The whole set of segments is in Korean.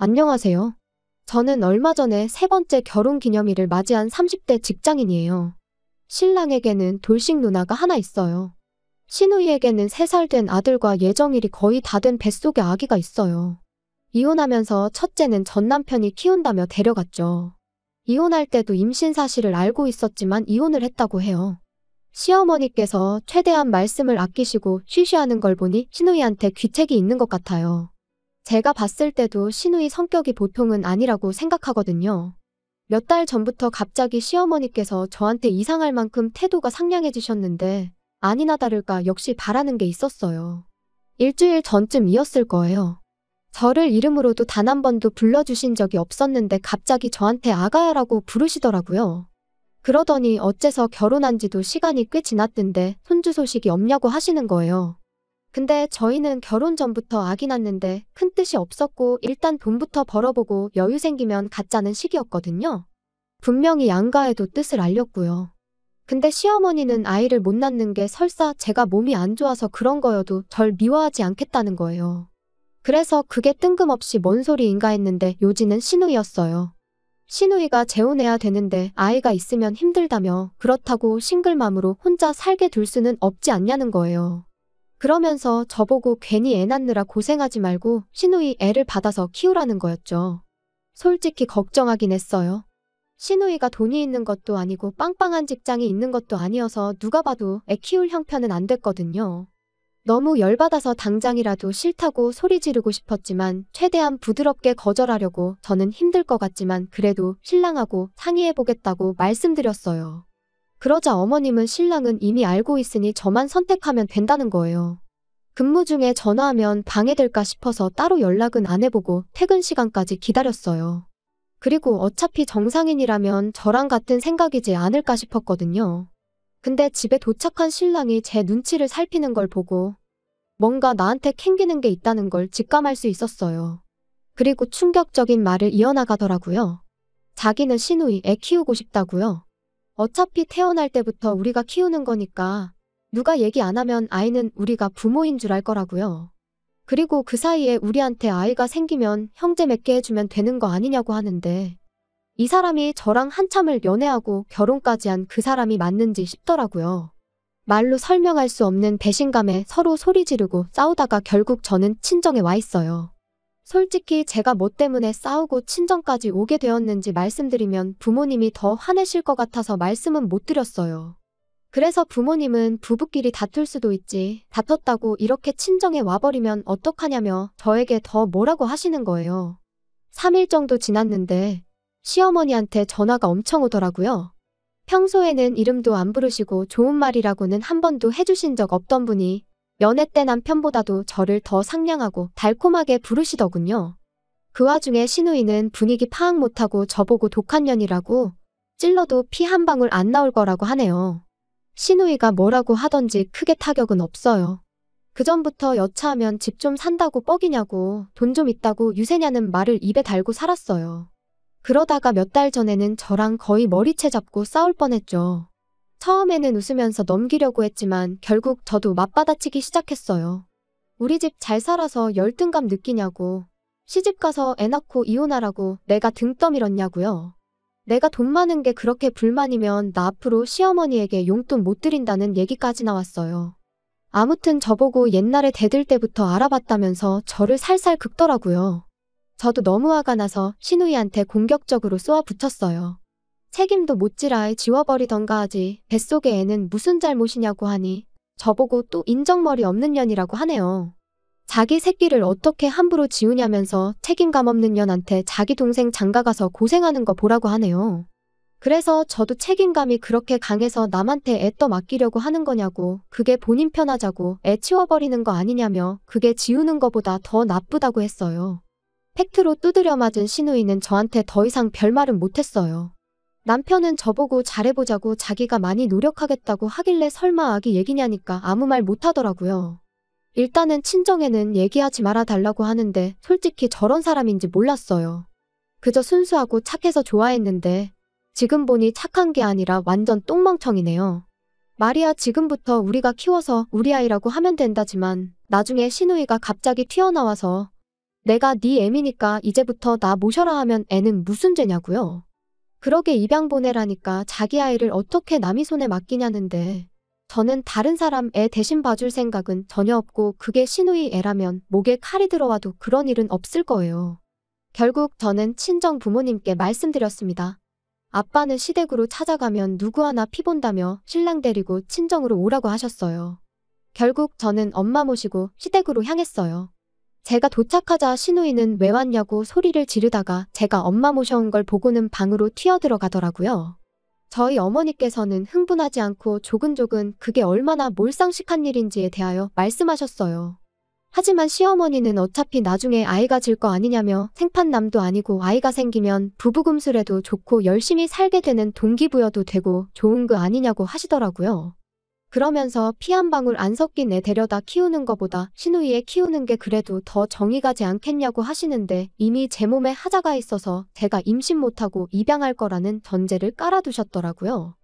안녕하세요. 저는 얼마 전에 세 번째 결혼 기념일을 맞이한 30대 직장인이에요. 신랑에게는 돌싱 누나가 하나 있어요. 시누이에게는 3살 된 아들과 예정일이 거의 다 된 뱃속에 아기가 있어요. 이혼하면서 첫째는 전 남편이 키운다며 데려갔죠. 이혼할 때도 임신 사실을 알고 있었지만 이혼을 했다고 해요. 시어머니께서 최대한 말씀을 아끼시고 쉬쉬하는 걸 보니 시누이한테 귀책이 있는 것 같아요. 제가 봤을 때도 시누이 성격이 보통은 아니라고 생각하거든요. 몇 달 전부터 갑자기 시어머니께서 저한테 이상할 만큼 태도가 상냥해지셨는데 아니나 다를까 역시 바라는 게 있었어요. 일주일 전쯤이었을 거예요. 저를 이름으로도 단 한 번도 불러주신 적이 없었는데 갑자기 저한테 아가야라고 부르시더라고요. 그러더니 어째서 결혼한 지도 시간이 꽤 지났던데 손주 소식이 없냐고 하시는 거예요. 근데 저희는 결혼 전부터 아기 낳는데 큰 뜻이 없었고 일단 돈부터 벌어보고 여유 생기면 갖자는 시기였거든요. 분명히 양가에도 뜻을 알렸고요. 근데 시어머니는 아이를 못 낳는 게 설사 제가 몸이 안 좋아서 그런 거여도 절 미워하지 않겠다는 거예요. 그래서 그게 뜬금없이 뭔 소리인가 했는데 요지는 시누이였어요. 시누이가 재혼해야 되는데 아이가 있으면 힘들다며 그렇다고 싱글맘으로 혼자 살게 둘 수는 없지 않냐는 거예요. 그러면서 저보고 괜히 애 낳느라 고생하지 말고 시누이 애를 받아서 키우라는 거였죠. 솔직히 걱정하긴 했어요. 시누이가 돈이 있는 것도 아니고 빵빵한 직장이 있는 것도 아니어서 누가 봐도 애 키울 형편은 안 됐거든요. 너무 열받아서 당장이라도 싫다고 소리 지르고 싶었지만 최대한 부드럽게 거절하려고 저는 힘들 것 같지만 그래도 신랑하고 상의해보겠다고 말씀드렸어요. 그러자 어머님은 신랑은 이미 알고 있으니 저만 선택하면 된다는 거예요. 근무 중에 전화하면 방해될까 싶어서 따로 연락은 안 해보고 퇴근 시간까지 기다렸어요. 그리고 어차피 정상인이라면 저랑 같은 생각이지 않을까 싶었거든요. 근데 집에 도착한 신랑이 제 눈치를 살피는 걸 보고 뭔가 나한테 캥기는 게 있다는 걸 직감할 수 있었어요. 그리고 충격적인 말을 이어나가더라고요. 자기는 시누이 애 키우고 싶다고요. 어차피 태어날 때부터 우리가 키우는 거니까 누가 얘기 안 하면 아이는 우리가 부모인 줄 알 거라고요. 그리고 그 사이에 우리한테 아이가 생기면 형제 맺게 해주면 되는 거 아니냐고 하는데 이 사람이 저랑 한참을 연애하고 결혼까지 한 그 사람이 맞는지 싶더라고요. 말로 설명할 수 없는 배신감에 서로 소리 지르고 싸우다가 결국 저는 친정에 와 있어요. 솔직히 제가 뭐 때문에 싸우고 친정까지 오게 되었는지 말씀드리면 부모님이 더 화내실 것 같아서 말씀은 못 드렸어요. 그래서 부모님은 부부끼리 다툴 수도 있지 다퉜다고 이렇게 친정에 와버리면 어떡하냐며 저에게 더 뭐라고 하시는 거예요. 3일 정도 지났는데 시어머니한테 전화가 엄청 오더라고요. 평소에는 이름도 안 부르시고 좋은 말이라고는 한 번도 해주신 적 없던 분이 연애 때 남편보다도 저를 더 상냥하고 달콤하게 부르시더군요. 그 와중에 시누이는 분위기 파악 못하고 저보고 독한 년이라고 찔러도 피 한 방울 안 나올 거라고 하네요. 시누이가 뭐라고 하던지 크게 타격은 없어요. 그전부터 여차하면 집 좀 산다고 뻑이냐고 돈 좀 있다고 유세냐는 말을 입에 달고 살았어요. 그러다가 몇 달 전에는 저랑 거의 머리채 잡고 싸울 뻔했죠. 처음에는 웃으면서 넘기려고 했지만 결국 저도 맞받아치기 시작했어요. 우리 집 잘 살아서 열등감 느끼냐고, 시집 가서 애 낳고 이혼하라고 내가 등 떠밀었냐고요. 내가 돈 많은 게 그렇게 불만이면 나 앞으로 시어머니에게 용돈 못 드린다는 얘기까지 나왔어요. 아무튼 저보고 옛날에 대들 때부터 알아봤다면서 저를 살살 긁더라고요. 저도 너무 화가 나서 시누이한테 공격적으로 쏘아붙였어요. 책임도 못지라 지워버리던가 하지 뱃속의 애는 무슨 잘못이냐고 하니 저보고 또 인정머리 없는 년이라고 하네요. 자기 새끼를 어떻게 함부로 지우냐면서 책임감 없는 년한테 자기 동생 장가가서 고생하는 거 보라고 하네요. 그래서 저도 책임감이 그렇게 강해서 남한테 애 떠맡기려고 하는 거냐고 그게 본인 편하자고 애 치워버리는 거 아니냐며 그게 지우는 거보다 더 나쁘다고 했어요. 팩트로 두드려 맞은 시누이는 저한테 더 이상 별말은 못했어요. 남편은 저보고 잘해보자고 자기가 많이 노력하겠다고 하길래 설마 아기 얘기냐니까 아무 말 못하더라고요. 일단은 친정에는 얘기하지 말아달라고 하는데 솔직히 저런 사람인지 몰랐어요. 그저 순수하고 착해서 좋아했는데 지금 보니 착한 게 아니라 완전 똥멍청이네요. 말이야 지금부터 우리가 키워서 우리 아이라고 하면 된다지만 나중에 시누이가 갑자기 튀어나와서 내가 네 애미니까 이제부터 나 모셔라 하면 애는 무슨 죄냐고요. 그러게 입양 보내라니까 자기 아이를 어떻게 남이 손에 맡기냐는데 저는 다른 사람 애 대신 봐줄 생각은 전혀 없고 그게 시누이 애라면 목에 칼이 들어와도 그런 일은 없을 거예요. 결국 저는 친정 부모님께 말씀드렸습니다. 아빠는 시댁으로 찾아가면 누구 하나 피본다며 신랑 데리고 친정으로 오라고 하셨어요. 결국 저는 엄마 모시고 시댁으로 향했어요. 제가 도착하자 시누이는 왜 왔냐고 소리를 지르다가 제가 엄마 모셔온 걸 보고는 방으로 튀어들어가더라고요. 저희 어머니께서는 흥분하지 않고 조근조근 그게 얼마나 몰상식한 일인지에 대하여 말씀하셨어요. 하지만 시어머니는 어차피 나중에 아이가 질 거 아니냐며 생판남도 아니고 아이가 생기면 부부금술해도 좋고 열심히 살게 되는 동기부여도 되고 좋은 거 아니냐고 하시더라고요. 그러면서 피 한 방울 안 섞인 애 데려다 키우는 거보다 시누이 애 키우는 게 그래도 더 정이 가지 않겠냐고 하시는데 이미 제 몸에 하자가 있어서 제가 임신 못하고 입양할 거라는 전제를 깔아두셨더라고요.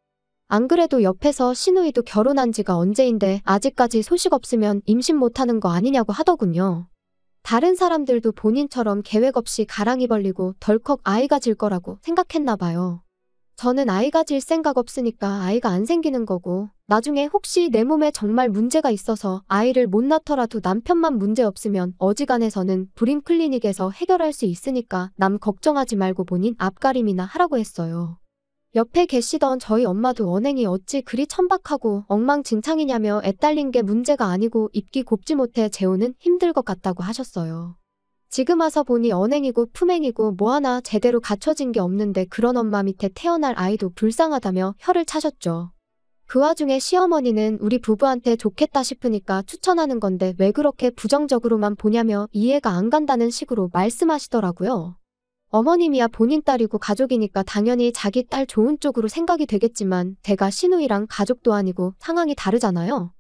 안 그래도 옆에서 시누이도 결혼한 지가 언제인데 아직까지 소식 없으면 임신 못하는 거 아니냐고 하더군요. 다른 사람들도 본인처럼 계획 없이 가랑이 벌리고 덜컥 아이가 질 거라고 생각했나 봐요. 저는 아이가 질 생각 없으니까 아이가 안 생기는 거고 나중에 혹시 내 몸에 정말 문제가 있어서 아이를 못 낳더라도 남편만 문제 없으면 어지간해서는 불임 클리닉에서 해결할 수 있으니까 남 걱정하지 말고 본인 앞가림이나 하라고 했어요. 옆에 계시던 저희 엄마도 언행이 어찌 그리 천박하고 엉망진창이냐며 애 딸린 게 문제가 아니고 입기 곱지 못해 재우는 힘들 것 같다고 하셨어요. 지금 와서 보니 언행이고 품행이고 뭐 하나 제대로 갖춰진 게 없는데 그런 엄마 밑에 태어날 아이도 불쌍하다며 혀를 차셨죠. 그 와중에 시어머니는 우리 부부한테 좋겠다 싶으니까 추천하는 건데 왜 그렇게 부정적으로만 보냐며 이해가 안 간다는 식으로 말씀하시더라고요. 어머님이야 본인 딸이고 가족이니까 당연히 자기 딸 좋은 쪽으로 생각이 되겠지만 제가 시누이랑 가족도 아니고 상황이 다르잖아요.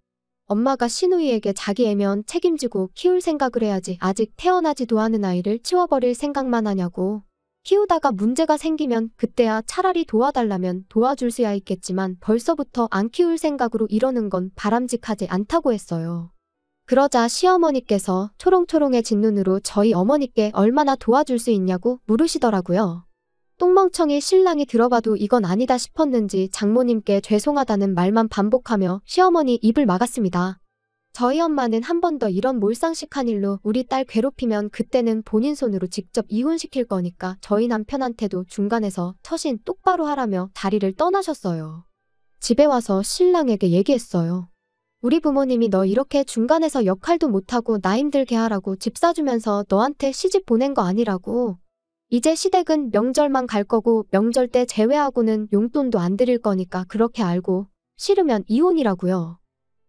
엄마가 시누이에게 자기 애면 책임지고 키울 생각을 해야지 아직 태어나지도 않은 아이를 치워버릴 생각만 하냐고. 키우다가 문제가 생기면 그때야 차라리 도와달라면 도와줄 수야 있겠지만 벌써부터 안 키울 생각으로 이러는 건 바람직하지 않다고 했어요. 그러자 시어머니께서 초롱초롱해진 눈으로 저희 어머니께 얼마나 도와줄 수 있냐고 물으시더라고요. 똥멍청이 신랑이 들어봐도 이건 아니다 싶었는지 장모님께 죄송하다는 말만 반복하며 시어머니 입을 막았습니다. 저희 엄마는 한 번 더 이런 몰상식한 일로 우리 딸 괴롭히면 그때는 본인 손으로 직접 이혼시킬 거니까 저희 남편한테도 중간에서 처신 똑바로 하라며 자리를 떠나셨어요. 집에 와서 신랑에게 얘기했어요. 우리 부모님이 너 이렇게 중간에서 역할도 못하고 나 힘들게 하라고 집 사주면서 너한테 시집 보낸 거 아니라고. 이제 시댁은 명절만 갈 거고 명절 때 제외하고는 용돈도 안 드릴 거니까 그렇게 알고 싫으면 이혼이라고요.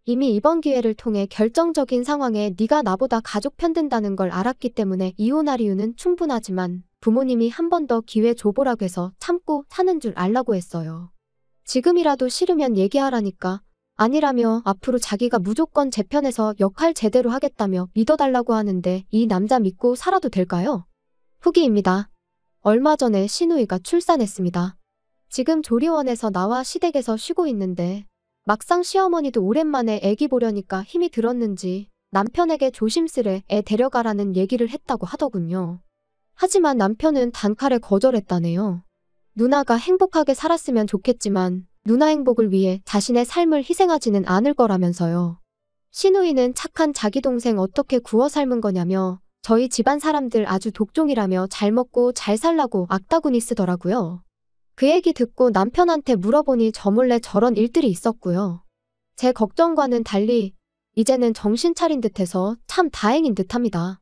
이미 이번 기회를 통해 결정적인 상황에 네가 나보다 가족 편든다는 걸 알았기 때문에 이혼할 이유는 충분하지만 부모님이 한 번 더 기회 줘보라고 해서 참고 사는 줄 알라고 했어요. 지금이라도 싫으면 얘기하라니까. 아니라며 앞으로 자기가 무조건 제 편에서 역할 제대로 하겠다며 믿어달라고 하는데 이 남자 믿고 살아도 될까요? 후기입니다. 얼마 전에 시누이가 출산했습니다. 지금 조리원에서 나와 시댁에서 쉬고 있는데 막상 시어머니도 오랜만에 애기 보려니까 힘이 들었는지 남편에게 조심스레 애 데려가라는 얘기를 했다고 하더군요. 하지만 남편은 단칼에 거절했다네요. 누나가 행복하게 살았으면 좋겠지만 누나 행복을 위해 자신의 삶을 희생하지는 않을 거라면서요. 시누이는 착한 자기 동생 어떻게 구워 삶은 거냐며 저희 집안 사람들 아주 독종이라며 잘 먹고 잘 살라고 악다구니 쓰더라고요. 그 얘기 듣고 남편한테 물어보니 저 몰래 저런 일들이 있었고요. 제 걱정과는 달리 이제는 정신 차린 듯해서 참 다행인 듯합니다.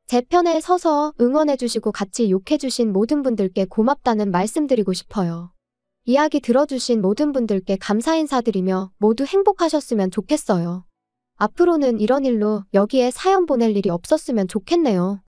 제 편에 서서 응원해주시고 같이 욕해주신 모든 분들께 고맙다는 말씀드리고 싶어요. 이야기 들어주신 모든 분들께 감사 인사드리며 모두 행복하셨으면 좋겠어요. 앞으로는 이런 일로 여기에 사연 보낼 일이 없었으면 좋겠네요.